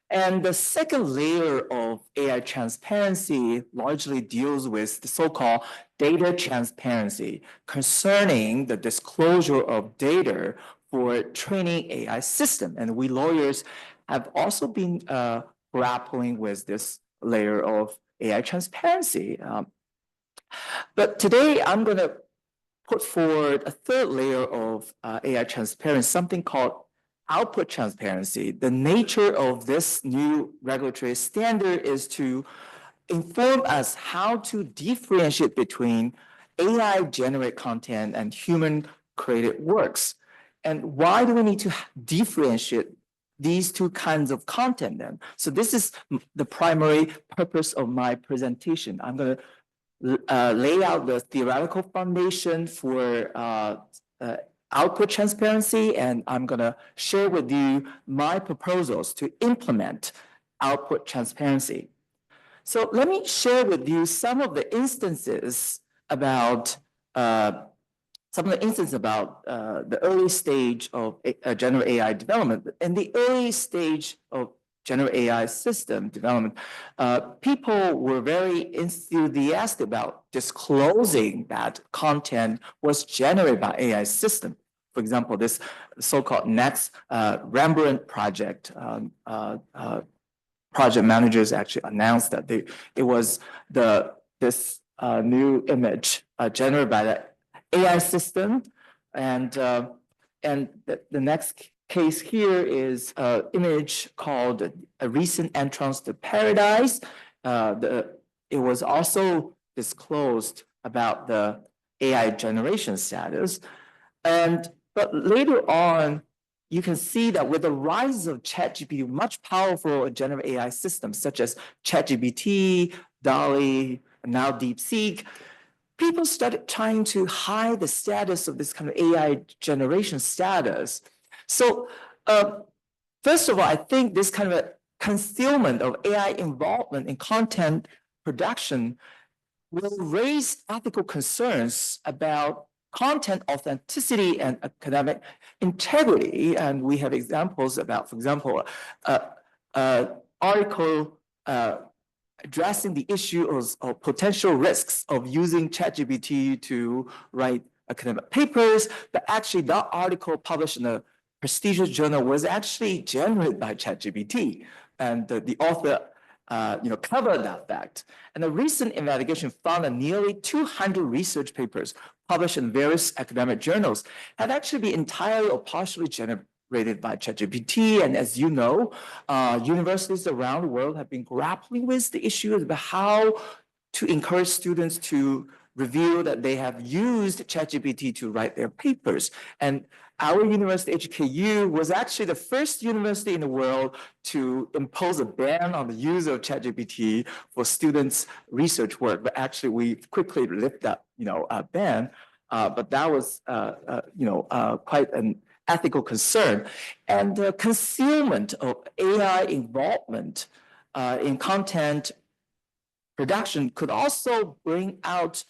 And the second layer of AI transparency largely deals with the so-called data transparency concerning the disclosure of data for training AI system. And we lawyers have also been grappling with this layer of AI transparency. But today I'm going to put forward a third layer of AI transparency, something called output transparency. The nature of this new regulatory standard is to inform us how to differentiate between AI generated content and human created works. And why do we need to differentiate these two kinds of content then? So this is the primary purpose of my presentation. I'm going to lay out the theoretical foundation for output transparency, and I'm going to share with you my proposals to implement output transparency. So let me share with you some of the instances about the early stage of general AI development. In the early stage of general AI system development, people were very enthusiastic about disclosing that content was generated by AI system. For example, this so-called next Rembrandt project, project managers actually announced that it was this new image generated by the AI system, and the next case here is an image called A Recent Entrance to Paradise. It was also disclosed about the AI generation status, but later on, you can see that with the rise of ChatGPT, much powerful generative AI systems such as ChatGPT, DALL-E, and now DeepSeek, people started trying to hide the status of this kind of AI generation status. So first of all, I think this kind of a concealment of AI involvement in content production will raise ethical concerns about content authenticity and academic integrity. And we have examples about, for example, article addressing the issue of potential risks of using ChatGPT to write academic papers, but actually that article published in a prestigious journal was actually generated by ChatGPT, and the author covered that fact. And a recent investigation found that nearly 200 research papers published in various academic journals had actually been entirely or partially generated by ChatGPT. And as you know, universities around the world have been grappling with the issue about how to encourage students to reveal that they have used ChatGPT to write their papers. And our university, HKU, was actually the first university in the world to impose a ban on the use of ChatGPT for students' research work. But actually, we quickly lifted that, ban. But that was, quite an ethical concern. And the concealment of AI involvement in content production could also bring out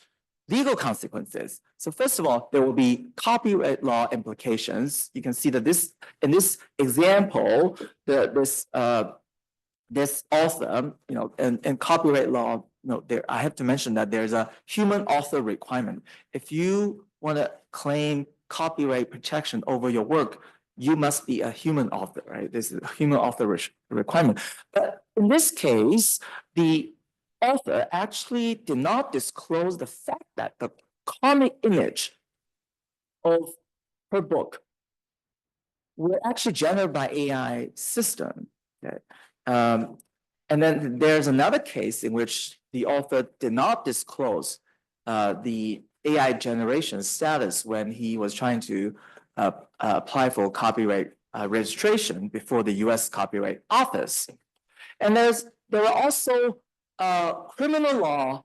legal consequences. So first of all, there will be copyright law implications. You can see that in this example, this author, and copyright law, I have to mention that there's a human author requirement. If you want to claim copyright protection over your work, you must be a human author, right? This is a human author requirement. But in this case, the author actually did not disclose the fact that the comic image of her book were actually generated by AI system. Okay? And then there's another case in which the author did not disclose the AI generation status when he was trying to apply for copyright registration before the US Copyright Office. And there are also criminal law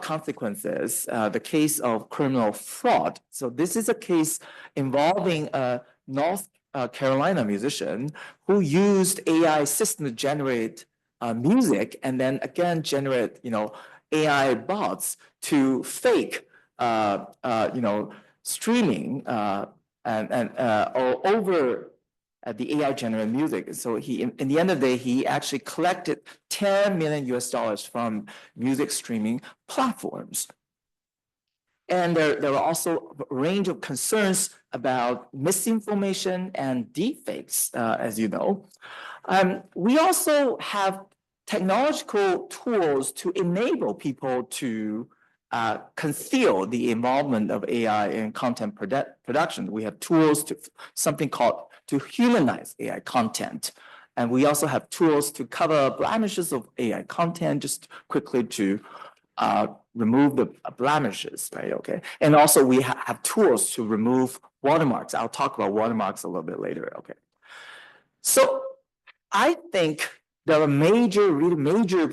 consequences, the case of criminal fraud. So this is a case involving a North Carolina musician who used AI system to generate music and then again generate, AI bots to fake, streaming over the AI generated music. So he, in the end of the day, he actually collected $10 million from music streaming platforms. And there are also a range of concerns about misinformation and deepfakes, as you know. We also have technological tools to enable people to conceal the involvement of AI in content production. We have tools to something called to humanize AI content. And we also have tools to cover blemishes of AI content, just quickly to remove the blemishes, right? Okay. And also we have tools to remove watermarks. I'll talk about watermarks a little bit later. Okay. So I think there are really major,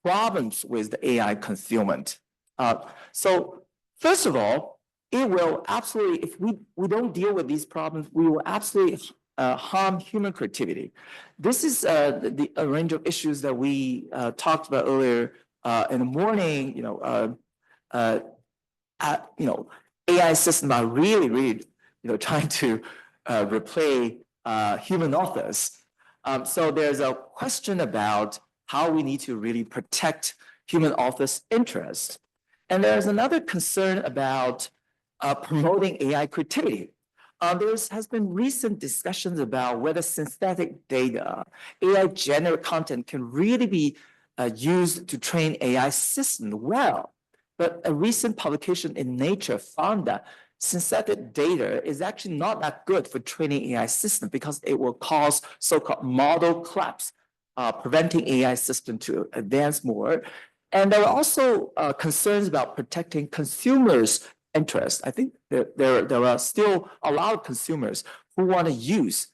problems with the AI concealment. So first of all, it will absolutely, if we don't deal with these problems, we will absolutely harm human creativity. This is a range of issues that we talked about earlier in the morning. AI systems are really, trying to replace human authors. So there's a question about how we need to really protect human authors' interests. And there's another concern about promoting AI creativity. There has been recent discussions about whether synthetic data, AI generated content can really be used to train AI systems well. But a recent publication in Nature found that synthetic data is actually not that good for training AI systems because it will cause so-called model collapse, preventing AI systems to advance more. And there are also concerns about protecting consumers' interests. I think there are still a lot of consumers who want to use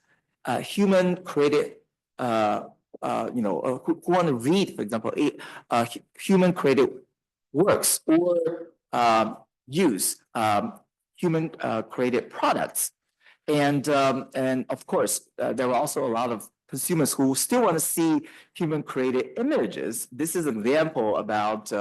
human-created, who want to read, for example, human-created works or use human created products. And of course, there are also a lot of consumers who still want to see human created images. This is an example about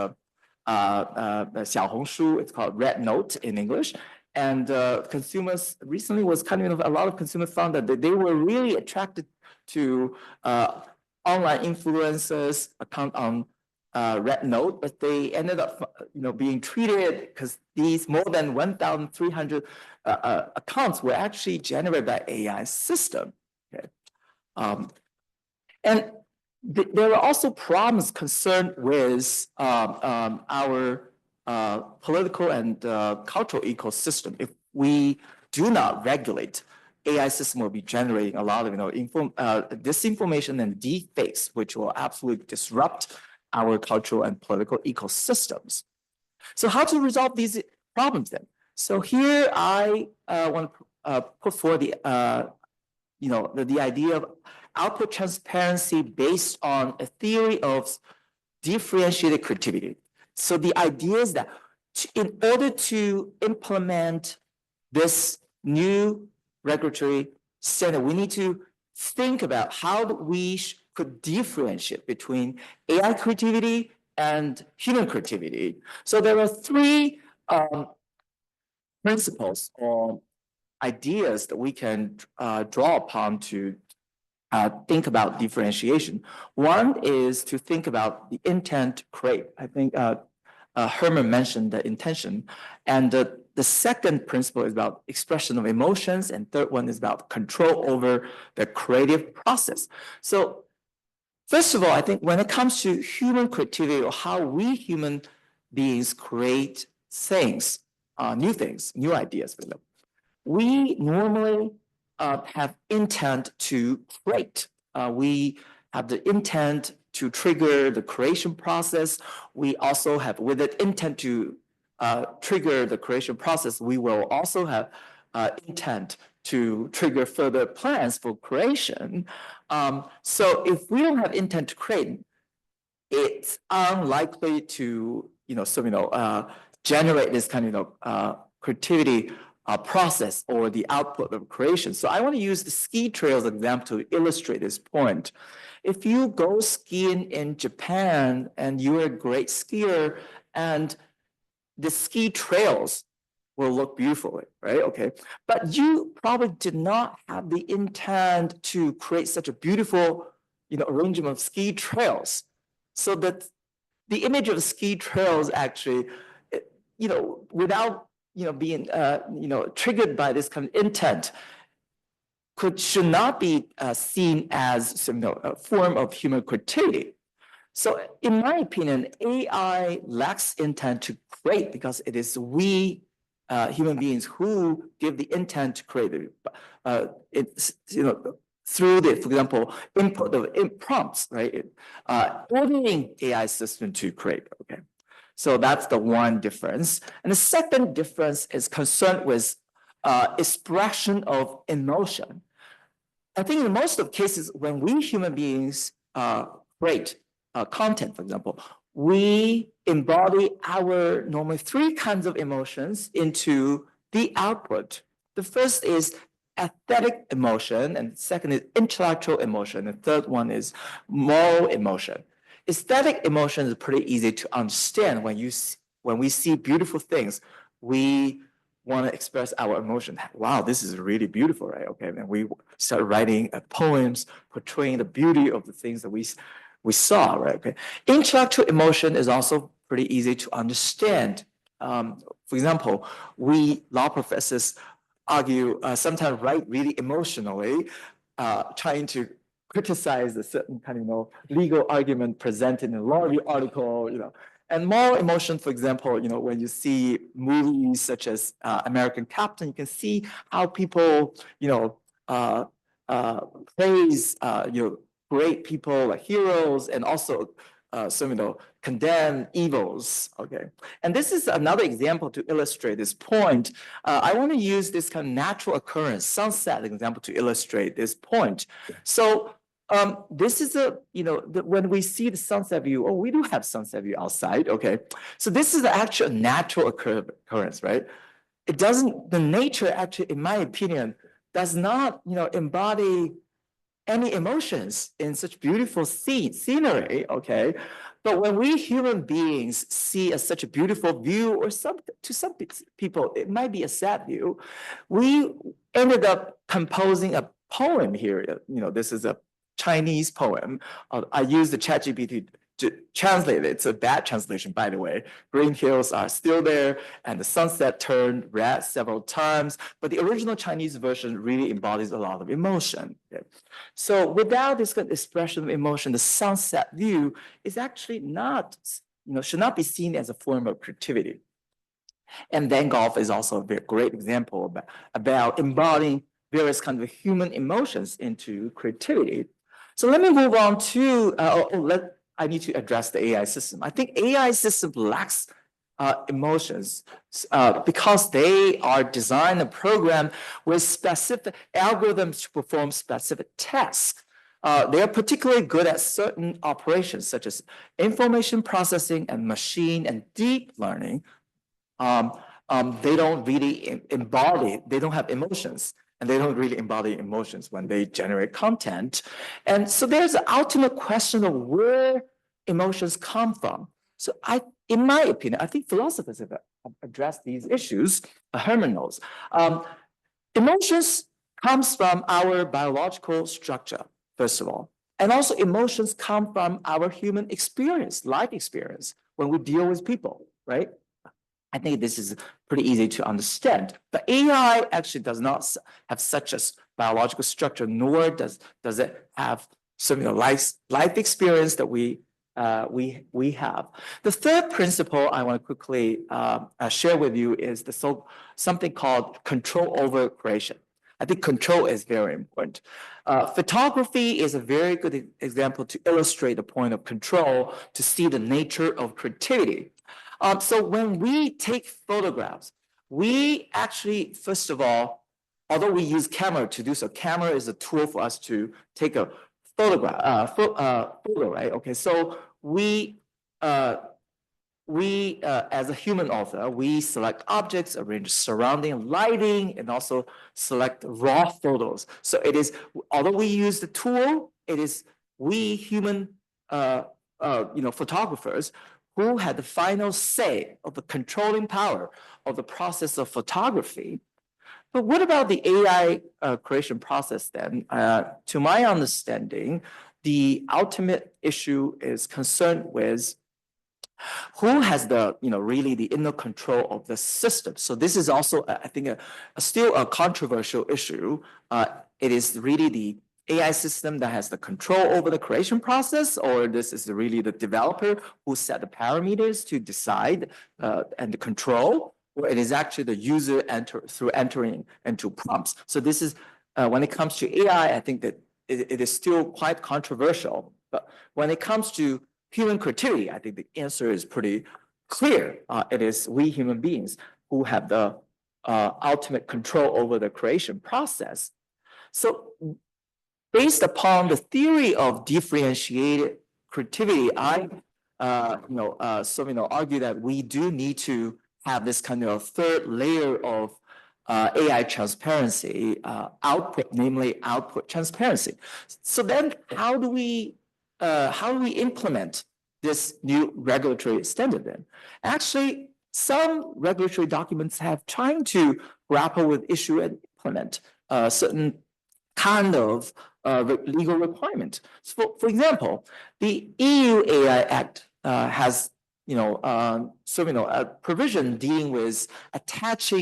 Xiaohongshu. It's called Red Note in English. And consumers recently a lot of consumers found that they were really attracted to online influencers account on Red Note, but they ended up, being treated because these more than 1,300 accounts were actually generated by AI system. Okay, and there are also problems concerned with our political and cultural ecosystem. If we do not regulate, AI system will be generating a lot of disinformation and deepfakes, which will absolutely disrupt our cultural and political ecosystems. So how to resolve these problems then? So here I want to put forward the idea of output transparency based on a theory of differentiated creativity. So the idea is that in order to implement this new regulatory standard, we need to think about how we could differentiate between AI creativity and human creativity. So there are three principles or ideas that we can draw upon to think about differentiation. One is to think about the intent to create. I think Herman mentioned the intention. And the second principle is about expression of emotions. And third one is about control over the creative process. So first of all, I think when it comes to human creativity or how we human beings create things, new ideas for them, we normally have intent to create. We have the intent to trigger the creation process. We also have, with the intent to trigger the creation process, we will also have intent to trigger further plans for creation. So if we don't have intent to create, it's unlikely to, generate this kind of creativity process or the output of creation. So I want to use the ski trails example to illustrate this point. If you go skiing in Japan and you're a great skier and the ski trails will look beautiful, right? Okay, but you probably did not have the intent to create such a beautiful, arrangement of ski trails, so that the image of ski trails actually, without being triggered by this kind of intent, should not be seen as a form of human creativity. So in my opinion, AI lacks intent to create because it is we human beings who give the intent to create it. Through the, for example, input of prompts, right? Ordering AI system to create. Okay, so that's the one difference. And the second difference is concerned with expression of emotion. I think in most of the cases, when we human beings create content, for example, we embody our normally three kinds of emotions into the output. The first is aesthetic emotion, and the second is intellectual emotion, and the third one is moral emotion. Aesthetic emotion is pretty easy to understand. When we see beautiful things, we want to express our emotion. Wow, this is really beautiful, right? Okay, and we start writing poems portraying the beauty of the things that we saw, right? Okay. Intellectual emotion is also pretty easy to understand. For example, we law professors argue, sometimes write really emotionally, trying to criticize a certain kind of legal argument presented in a law review article, And moral emotion, for example, when you see movies such as American Cappelen, you can see how people, praise, great people like heroes, and also condemn evils. Okay, and this is another example to illustrate this point. I want to use this kind of natural occurrence, sunset example, to illustrate this point. So this is when we see the sunset view, we do have sunset view outside. Okay, so this is the actual natural occurrence, right? It doesn't. The nature actually, in my opinion, does not embody any emotions in such beautiful scenery, okay? But when we human beings see such a beautiful view, or to some people, it might be a sad view, we ended up composing a poem here. This is a Chinese poem. I used the ChatGPT to translate it. It's a bad translation, by the way. Green hills are still there, and the sunset turned red several times. But the original Chinese version really embodies a lot of emotion. Okay? So without this kind of expression of emotion, the sunset view is actually not, should not be seen as a form of creativity. And Van Gogh is also a great example about embodying various kinds of human emotions into creativity. So let me move on to, I need to address the AI system. I think AI system lacks emotions because they are designed and programmed with specific algorithms to perform specific tasks. They are particularly good at certain operations such as information processing and machine and deep learning. They don't really embody, they don't have emotions. And they don't really embody emotions when they generate content. And so there's an ultimate question of where emotions come from. So in my opinion, I think philosophers have addressed these issues. Herman knows. Emotions comes from our biological structure, first of all. And also emotions come from our human experience, life experience, when we deal with people, right? I think this is pretty easy to understand. But AI actually does not have such a biological structure, nor does it have some life experience that we have. The third principle I want to quickly share with you is something called control over creation. I think control is very important. Photography is a very good example to illustrate the point of control, to see the nature of creativity. So when we take photographs, we actually, first of all, although we use camera to do so, camera is a tool for us to take a photograph, photo, right? Okay, so we as a human author, we select objects, arrange surrounding lighting, and also select raw photos. So it is, although we use the tool, it is we human, photographers who had the final say of the controlling power of the process of photography. But what about the AI creation process then? To my understanding, the ultimate issue is concerned with who has the, really the inner control of the system. So this is also, I think, still a controversial issue. It is really the AI system that has the control over the creation process, or this is really the developer who set the parameters to decide and the control, or it is actually the user through entering into prompts. So this is, when it comes to AI, I think that it is still quite controversial. But when it comes to human creativity, I think the answer is pretty clear. It is we human beings who have the ultimate control over the creation process. So based upon the theory of differentiated creativity, I argue that we do need to have this kind of third layer of AI transparency output, namely output transparency. So then how do we implement this new regulatory standard then? Actually, some regulatory documents have trying to grapple with issue and implement certain kind of legal requirement. So for example, the EU AI Act has a provision dealing with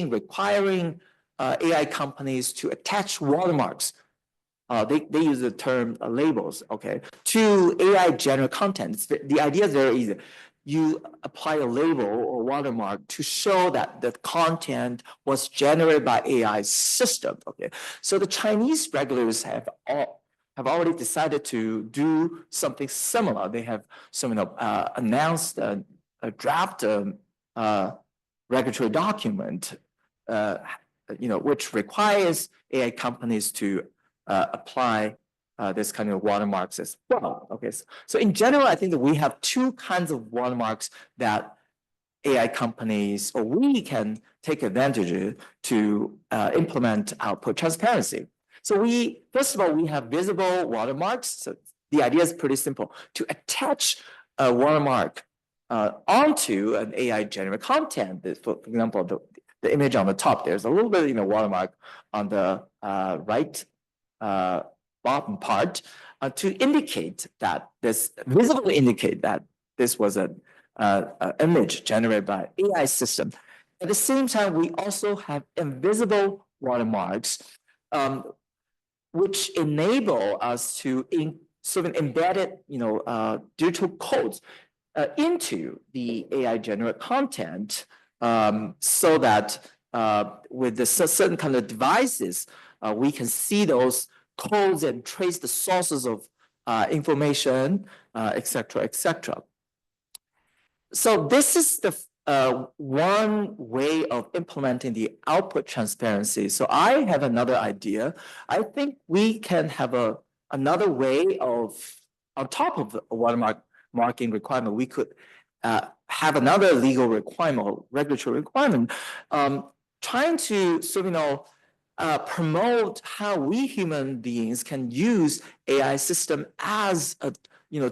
requiring AI companies to attach watermarks. They use the term labels, okay, to AI generated content. The idea is very easy. You apply a label or watermark to show that the content was generated by AI system. Okay, so the Chinese regulators have already decided to do something similar. They have announced a draft regulatory document, which requires AI companies to apply this kind of watermarks as well. Okay, so in general, I think that we have two kinds of watermarks that AI companies or we can take advantage of to implement output transparency. So first of all, we have visible watermarks. So the idea is pretty simple: to attach a watermark onto an AI generated content. For example, the image on the top, there's a little bit of watermark on the right bottom part to indicate that visibly indicate that this was an image generated by AI system. At the same time, we also have invisible watermarks, which enable us to embedded, digital codes into the AI generated content, so that with the certain kind of devices, we can see those codes and trace the sources of information, et cetera, et cetera. So this is the one way of implementing the output transparency. So I have another idea. I think we can have another way of, on top of the watermarking requirement, we could have another legal requirement or regulatory requirement, trying to promote how we human beings can use AI system as a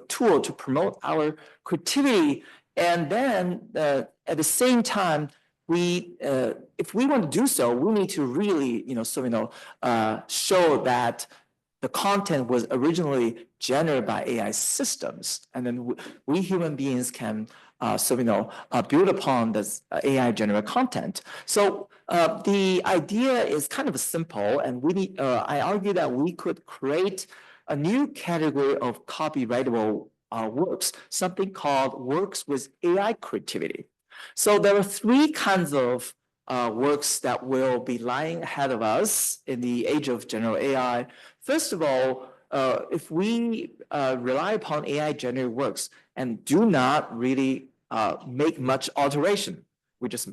tool to promote our creativity. And then at the same time, if we want to do so, we need to really show that the content was originally generated by AI systems, and then we human beings can build upon this AI generated content. So the idea is kind of simple, and I argue that we could create a new category of copyrightable works, something called works with AI creativity. So there are three kinds of works that will be lying ahead of us in the age of general AI. First of all, if we rely upon AI generated works and do not really make much alteration, we just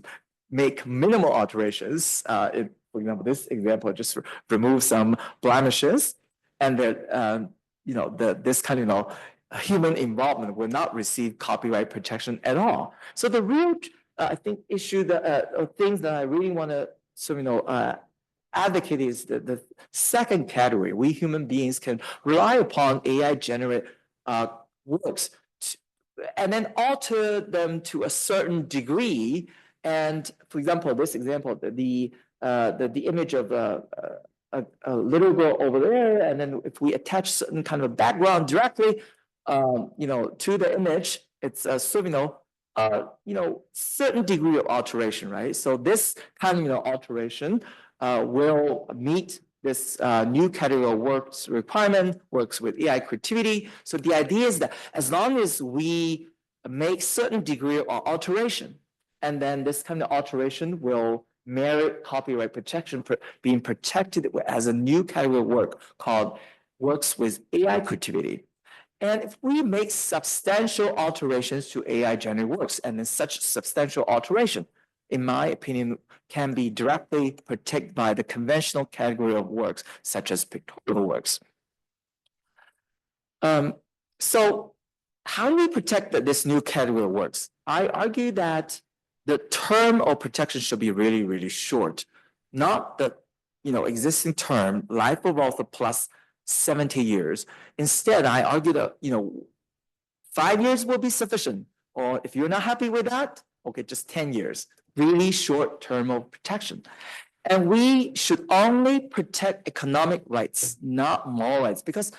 make minimal alterations. For example, this example just remove some blemishes, and this kind of human involvement will not receive copyright protection at all. So the real, I think, issue or things that I really want to advocate is the second category. We human beings can rely upon AI generated works and then alter them to a certain degree. And for example, this example, the image of a little girl over there, and then if we attach certain kind of background directly, to the image, it's certain degree of alteration, right? So this kind of alteration will meet this new category of works requirement, works with AI creativity. So the idea is that as long as we make certain degree of alteration, and then this kind of alteration will merit copyright protection for being protected as a new category of work called works with AI creativity. And if we make substantial alterations to AI generated works, and then such substantial alteration, in my opinion, can be directly protected by the conventional category of works, such as pictorial works. So how do we protect this new category of works? I argue that the term of protection should be really, really short, not the existing term, life of author plus 70 years. Instead, I argue that 5 years will be sufficient. Or if you're not happy with that, okay, just 10 years. Really short term of protection. And we should only protect economic rights, not moral rights, because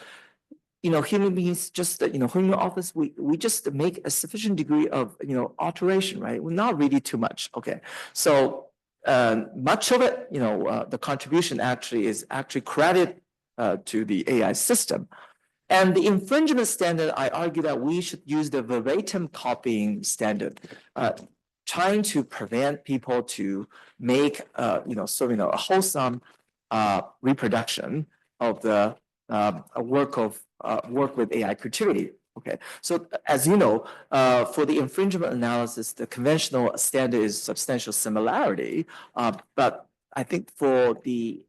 human beings just human authors, we just make a sufficient degree of alteration, right? Well, not really too much. Okay, so much of it, the contribution is credit to the AI system. And the infringement standard, I argue that we should use the verbatim copying standard, trying to prevent people to make a wholesome reproduction of the work with AI creativity. Okay, so as you know, for the infringement analysis, the conventional standard is substantial similarity, but I think for the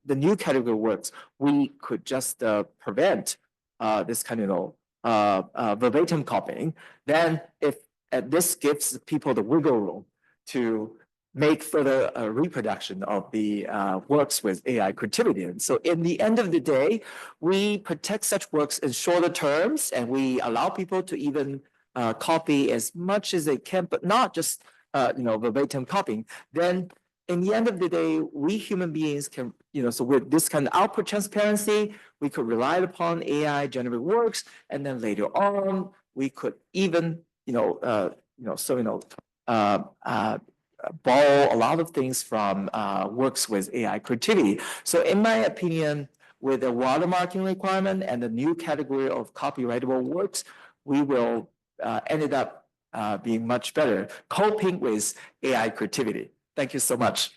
new category works, we could just prevent this kind of verbatim copying. Then, if this gives people the wiggle room to make further reproduction of the works with AI creativity. And so in the end of the day, we protect such works in shorter terms, and we allow people to even copy as much as they can, but not just verbatim copying. Then in the end of the day, we human beings can, so with this kind of output transparency, we could rely upon AI generated works, and then later on, we could even, borrow a lot of things from works with AI creativity. So in my opinion, with the watermarking requirement and the new category of copyrightable works, we will ended up being much better coping with AI creativity. Thank you so much.